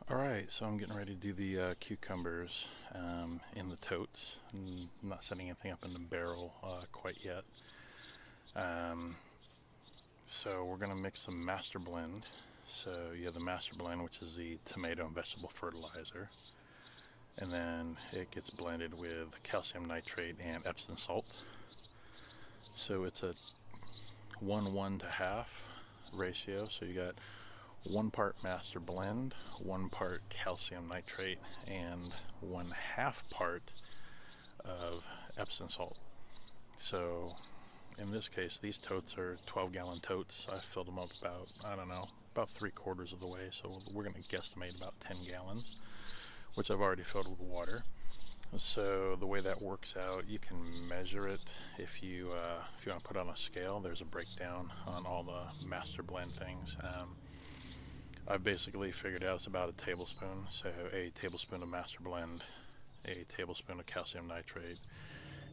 Alright, so I'm getting ready to do the cucumbers in the totes. I'm not setting anything up in the barrel quite yet. So we're going to mix some master blend. So you have the master blend, which is the tomato and vegetable fertilizer. And then it gets blended with calcium nitrate and Epsom salt. So it's a 1:1 to half ratio. So you got 1 part master blend, 1 part calcium nitrate, and 1/2 part of Epsom salt. So in this case, these totes are 12-gallon totes. I filled them up about, I don't know, about 3/4 of the way. So we're going to guesstimate about 10 gallons, which I've already filled with water. So the way that works out, you can measure it if you want to put it on a scale. There's a breakdown on all the master blend things. I've basically figured out it's about a tablespoon. So a tablespoon of master blend, a tablespoon of calcium nitrate,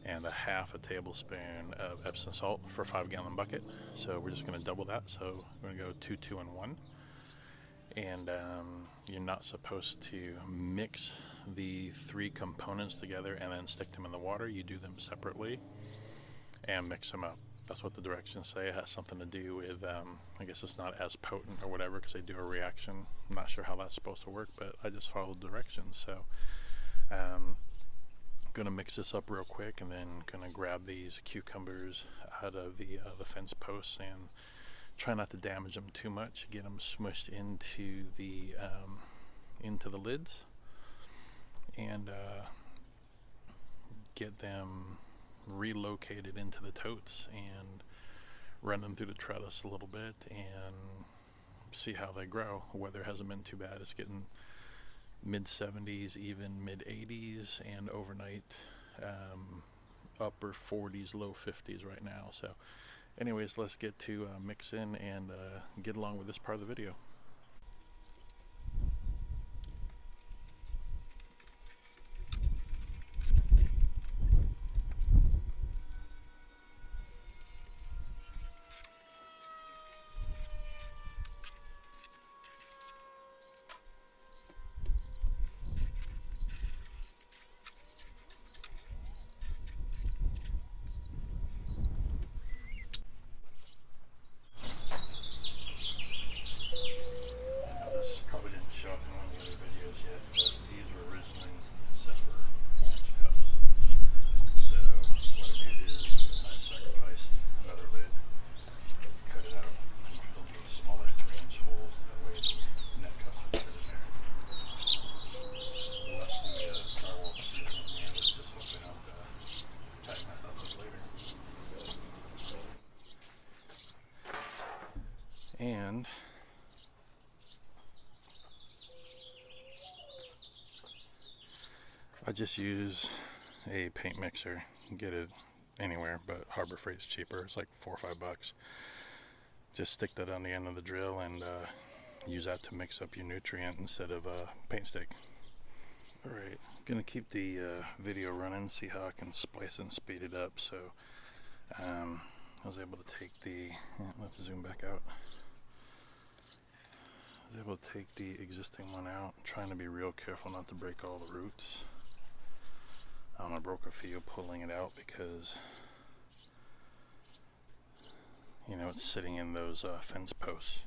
and 1/2 tablespoon of Epsom salt for a 5-gallon bucket. So we're just going to double that. So we're going to go 2, 2, and 1. And you're not supposed to mix the 3 components together and then stick them in the water. You do them separately and mix them up. That's what the directions say. It has something to do with, I guess it's not as potent or whatever because they do a reaction. I'm not sure how that's supposed to work, but I just followed directions. So I'm going to mix this up real quick and then going to grab these cucumbers out of the fence posts and try not to damage them too much. Get them smushed into the lids and get them relocated into the totes and run them through the trellis a little bit and see how they grow. Weather hasn't been too bad. It's getting mid-70s, even mid-80s, and overnight upper 40s, low 50s right now. So anyways, let's get to mixing and get along with this part of the video. And I just use a paint mixer. You can get it anywhere, but Harbor Freight's cheaper. It's like $4 or $5. Just stick that on the end of the drill and use that to mix up your nutrient instead of a paint stick. Alright, gonna keep the video running, see how I can splice it and speed it up. So I was able to take let's zoom back out. I was able to take the existing one out. I'm trying to be real careful not to break all the roots. I broke a few pulling it out because, you know, it's sitting in those fence posts.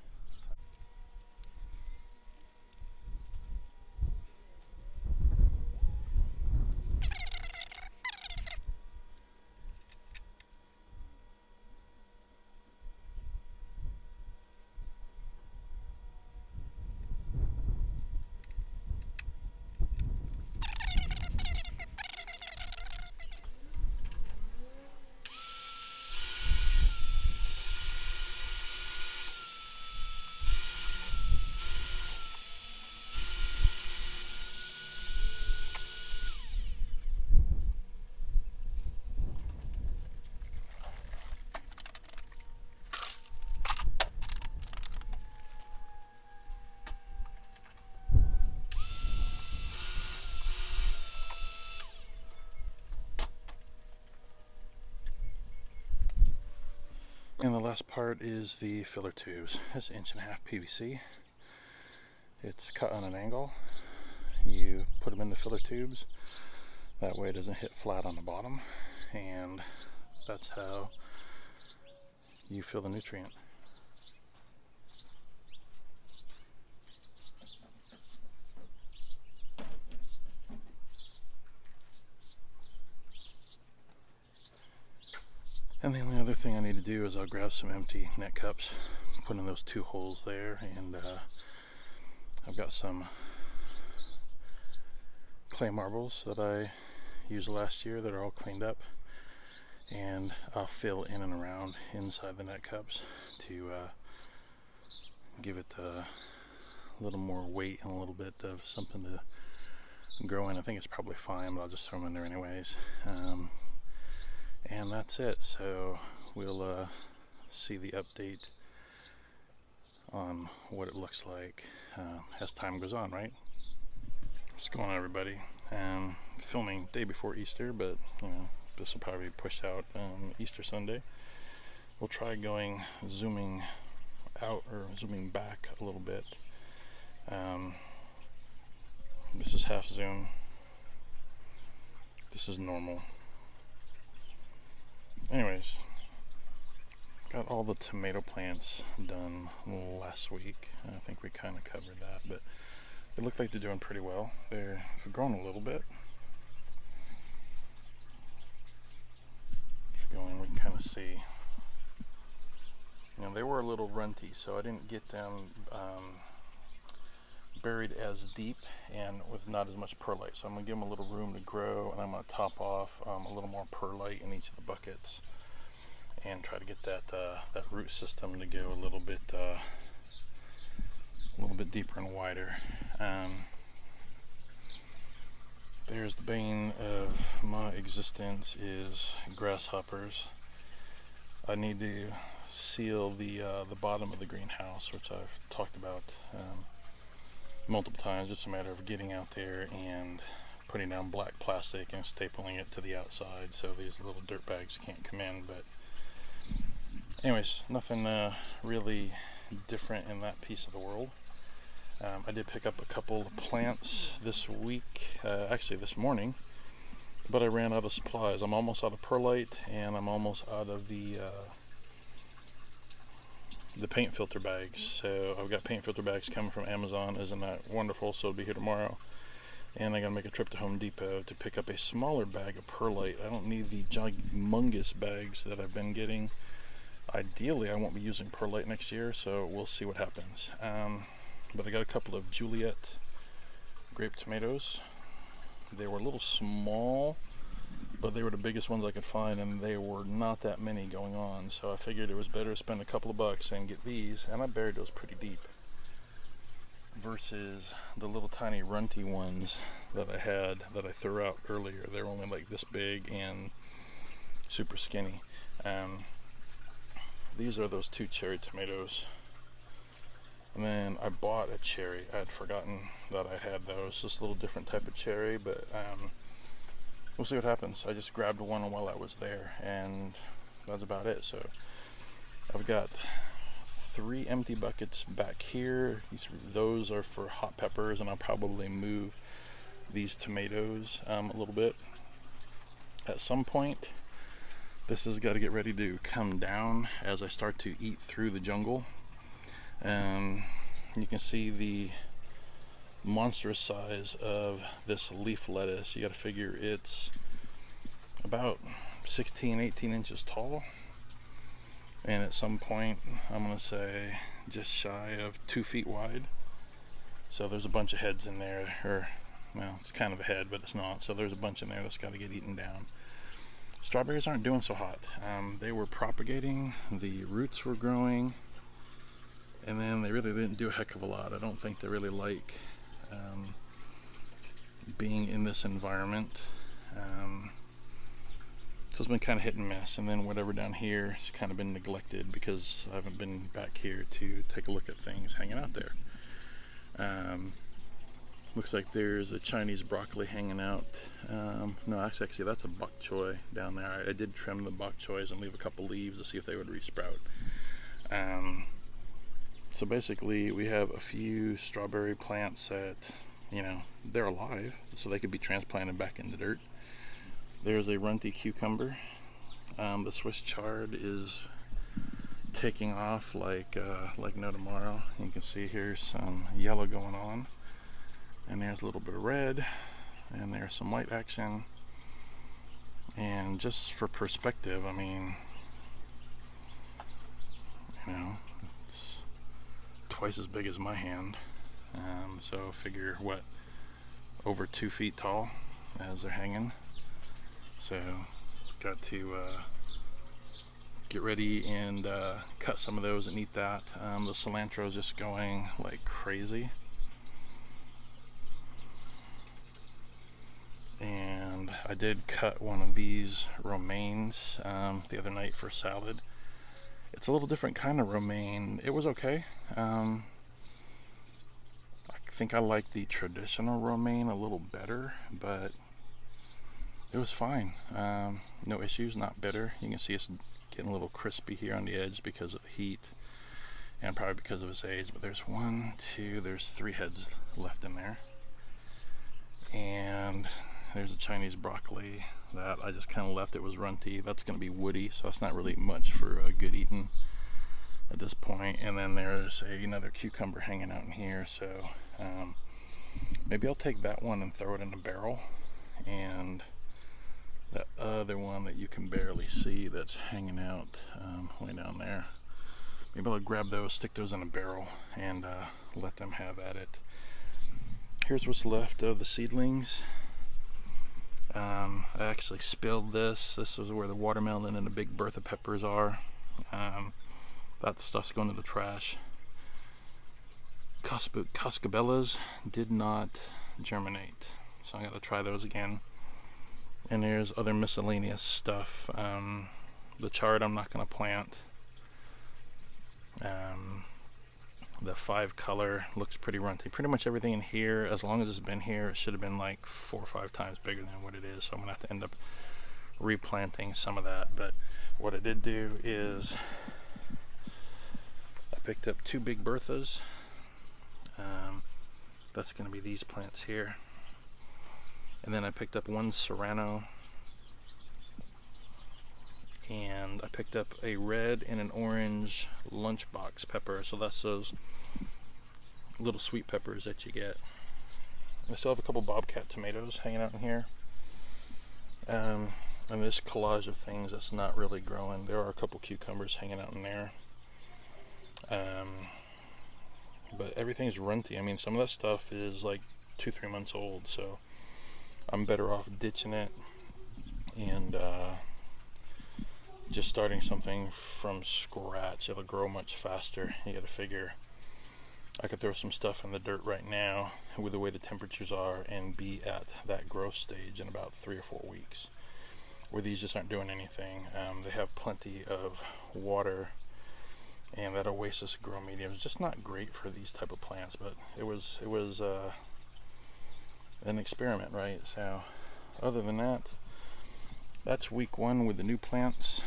And the last part is the filler tubes. That's 1.5 PVC. It's cut on an angle. You put them in the filler tubes. That way it doesn't hit flat on the bottom, and that's how you fill the nutrient. And the only other thing I need to do is I'll grab some empty net cups, put in those 2 holes there, and I've got some clay marbles that I used last year that are all cleaned up, and I'll fill in and around inside the net cups to give it a little more weight and a little bit of something to grow in. I think it's probably fine, but I'll just throw them in there anyways. And that's it. So we'll see the update on what it looks like as time goes on, right? What's going on, everybody? Filming day before Easter, but you know, this will probably be pushed out Easter Sunday. We'll try zooming out or zooming back a little bit. This is half zoom. This is normal. Anyways, got all the tomato plants done last week. I think we kind of covered that, but they look like they're doing pretty well. They've grown a little bit. If you go in, we can kind of see. You know, they were a little runty, so I didn't get them buried as deep and with not as much perlite. So I'm going to give them a little room to grow, and I'm going to top off a little more perlite in each of the buckets and try to get that root system to go a little bit deeper and wider. There's the bane of my existence is grasshoppers. I need to seal the bottom of the greenhouse, which I've talked about multiple times. It's a matter of getting out there and putting down black plastic and stapling it to the outside so these little dirt bags can't come in. But anyways, nothing really different in that piece of the world. I did pick up a couple of plants this week, actually this morning, but I ran out of supplies. I'm almost out of perlite, and I'm almost out of the paint filter bags. So I've got paint filter bags coming from Amazon. Isn't that wonderful? So it'll be here tomorrow. And I gotta make a trip to Home Depot to pick up a smaller bag of perlite. I don't need the humongous bags that I've been getting. Ideally, I won't be using perlite next year, so we'll see what happens. But I got a couple of Juliet grape tomatoes. They were a little small, but they were the biggest ones I could find, and they were not that many going on. So I figured it was better to spend a couple of bucks and get these, and I buried those pretty deep versus the little tiny runty ones that I had that I threw out earlier. They're only like this big and super skinny. These are those 2 cherry tomatoes. And then I bought a cherry. I had forgotten that I had those. Just a little different type of cherry, but we'll see what happens. I just grabbed one while I was there, and that's about it. So I've got 3 empty buckets back here. Those are for hot peppers, and I'll probably move these tomatoes a little bit at some point. This has got to get ready to come down as I start to eat through the jungle. You can see the monstrous size of this leaf lettuce. You got to figure it's about 16-18 inches tall, and at some point I'm gonna say just shy of 2 feet wide. So there's a bunch of heads in there, or well, it's kind of a head, but it's not. So there's a bunch in there that's got to get eaten down. Strawberries aren't doing so hot. They were propagating, the roots were growing, and then they really didn't do a heck of a lot. I don't think they really like being in this environment. So it's been kind of hit and miss. And then whatever down here has kind of been neglected because I haven't been back here to take a look at things hanging out there. Looks like there's a Chinese broccoli hanging out. No, actually that's a bok choy down there. I did trim the bok choys and leave a couple leaves to see if they would resprout. So basically we have a few strawberry plants that, you know, they're alive, so they could be transplanted back in the dirt. There's a runty cucumber. The Swiss chard is taking off like no tomorrow. You can see here's some yellow going on, and there's a little bit of red, and there's some light action. And just for perspective, I mean, you know, it's twice as big as my hand. So figure what, over 2 feet tall as they're hanging. So got to get ready and cut some of those and eat that. The cilantro is just going like crazy. And I did cut one of these romaines the other night for salad. It's a little different kind of romaine. It was okay. I think I like the traditional romaine a little better, but it was fine. No issues, not bitter. You can see it's getting a little crispy here on the edge because of the heat and probably because of its age. But there's 3 heads left in there. And there's a Chinese broccoli that I just kind of left. It was runty. That's going to be woody, so it's not really much for a good eating at this point. And then there's another cucumber hanging out in here, so maybe I'll take that one and throw it in a barrel. And that other one that you can barely see that's hanging out way down there, maybe I'll grab those, stick those in a barrel, and let them have at it. Here's what's left of the seedlings. I actually spilled this. This is where the watermelon and the big Bertha peppers are. That stuff's going to the trash. Cascabellas did not germinate, so I got to try those again. And there's other miscellaneous stuff. The chard I'm not going to plant. The 5 color looks pretty runty. Pretty much everything in here, as long as it's been here, it should have been like 4 or 5 times bigger than what it is. So I'm gonna have to end up replanting some of that. But what I did do is I picked up 2 big Berthas. That's gonna be these plants here. And then I picked up 1 Serrano. And I picked up a red and an orange lunchbox pepper. So that's those little sweet peppers that you get. I still have a couple bobcat tomatoes hanging out in here. And this collage of things that's not really growing. There are a couple cucumbers hanging out in there. But everything's runty. I mean, some of that stuff is like 2-3 months old. So I'm better off ditching it and just starting something from scratch. It'll grow much faster. You gotta figure I could throw some stuff in the dirt right now with the way the temperatures are and be at that growth stage in about 3 or 4 weeks, where these just aren't doing anything. They have plenty of water, and that Oasis grow medium is just not great for these type of plants, but it was an experiment, right? So other than that, that's week 1 with the new plants.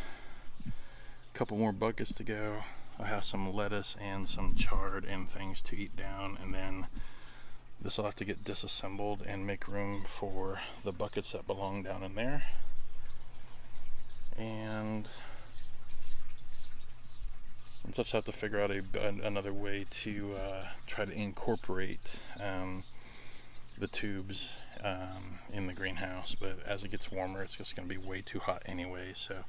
A couple more buckets to go. I have some lettuce and some chard and things to eat down, and then this will have to get disassembled and make room for the buckets that belong down in there. And I'll just have to figure out another way to try to incorporate the tubes in the greenhouse, but as it gets warmer it's just going to be way too hot anyway. So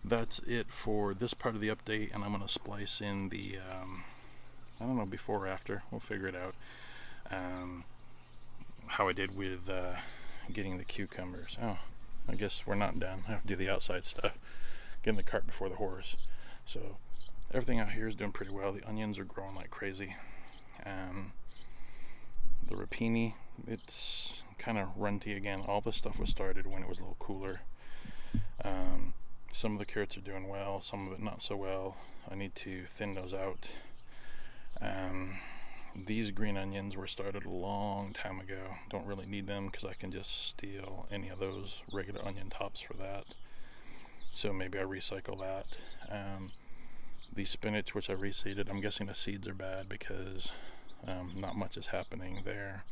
that's it for this part of the update, and I'm going to splice in the I don't know, before or after, we'll figure it out, how I did with getting the cucumbers. Oh, I guess we're not done. I have to do the outside stuff, getting the cart before the horse. So everything out here is doing pretty well. The onions are growing like crazy. The rapini, it's kind of runty again. All this stuff was started when it was a little cooler. Some of the carrots are doing well, some of it not so well. I need to thin those out. These green onions were started a long time ago. Don't really need them because I can just steal any of those regular onion tops for that. So maybe I recycle that. The spinach, which I reseeded, I'm guessing the seeds are bad because not much is happening there.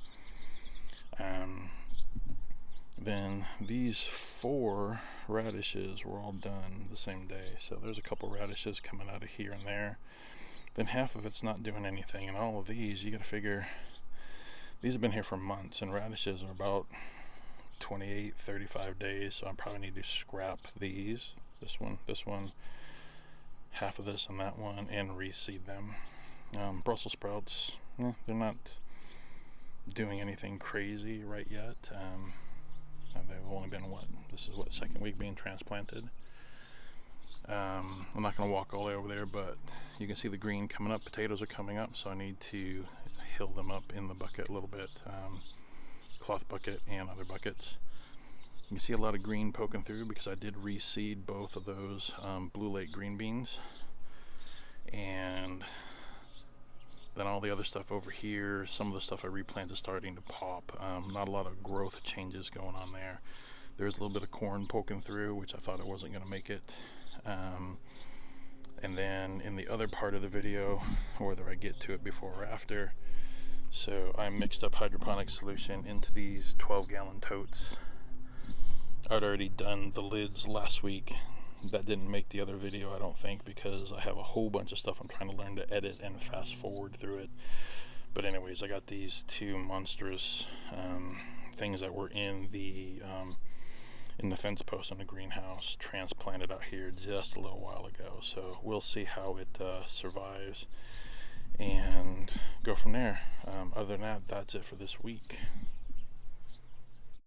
Then these 4 radishes were all done the same day. So there's a couple radishes coming out of here and there. Then half of it's not doing anything. And all of these, you gotta figure, these have been here for months, and radishes are about 28, 35 days. So I probably need to scrap these, this one, half of this and that one, and reseed them. Brussels sprouts, they're not doing anything crazy right yet. They've only been, this is what, 2nd week being transplanted. I'm not going to walk all the way over there, but you can see the green coming up. Potatoes are coming up, so I need to hill them up in the bucket a little bit, cloth bucket and other buckets. You can see a lot of green poking through because I did reseed both of those Blue Lake green beans. And then all the other stuff over here, some of the stuff I replanted is starting to pop. Not a lot of growth changes going on there. There's a little bit of corn poking through, which I thought it wasn't going to make it. And then in the other part of the video, whether I get to it before or after, so I mixed up hydroponic solution into these 12-gallon totes. I'd already done the lids last week. That didn't make the other video, I don't think, because I have a whole bunch of stuff I'm trying to learn to edit and fast forward through it. But anyways, I got these 2 monstrous things that were in the fence post in the greenhouse transplanted out here just a little while ago. So we'll see how it survives and go from there. Other than that, that's it for this week.